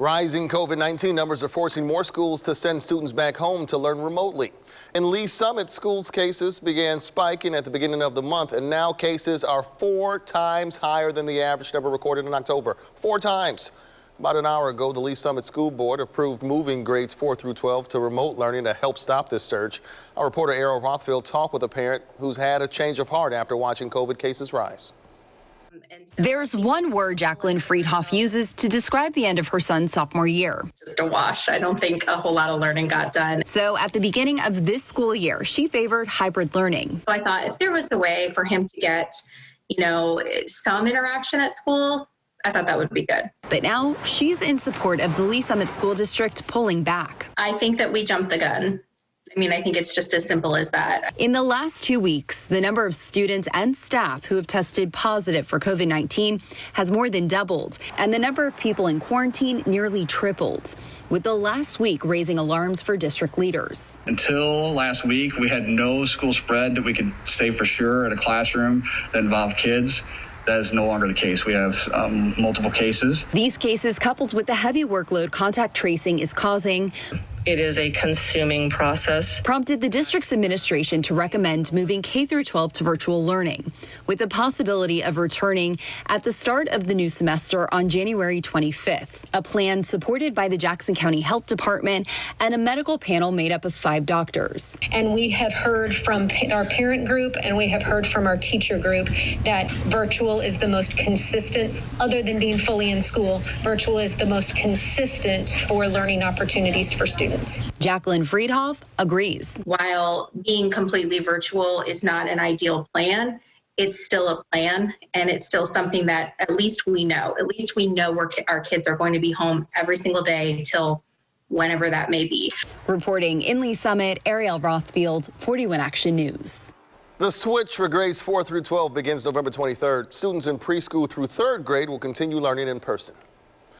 Rising COVID-19 numbers are forcing more schools to send students back home to learn remotely. In Lee Summit, schools cases began spiking at the beginning of the month, and now cases are 4 times higher than the average number recorded in October. 4 times. About an hour ago, the Lee Summit School Board approved moving grades 4 through 12 to remote learning to help stop this surge. Our reporter Ariel Rothfield talked with a parent who's had a change of heart after watching COVID cases rise. There's one word Jacqueline Friedhoff uses to describe the end of her son's sophomore year. Just a wash. I don't think a whole lot of learning got done. So at the beginning of this school year, she favored hybrid learning. So I thought if there was a way for him to get, some interaction at school, I thought that would be good. But now she's in support of the Lee Summit School District pulling back. I think that we jumped the gun. I think it's just as simple as that. In the last 2 weeks, the number of students and staff who have tested positive for COVID-19 has more than doubled, and the number of people in quarantine nearly tripled, with the last week raising alarms for district leaders. Until last week, we had no school spread that we could say for sure at a classroom that involved kids. That is no longer the case. We have multiple cases. These cases, coupled with the heavy workload contact tracing is causing, it is a consuming process, prompted the district's administration to recommend moving K through 12 to virtual learning, with the possibility of returning at the start of the new semester on January 25th. A plan supported by the Jackson County Health Department and a medical panel made up of 5 doctors. And we have heard from our parent group and we have heard from our teacher group that virtual is the most consistent, other than being fully in school, virtual is the most consistent for learning opportunities for students. Jacqueline Friedhoff agrees. While being completely virtual is not an ideal plan, it's still a plan, and it's still something that at least we know. At least we know our kids are going to be home every single day till whenever that may be. Reporting in Lee Summit, Ariel Rothfield, 41 Action News. The switch for grades 4 through 12 begins November 23rd. Students in preschool through 3rd grade will continue learning in person.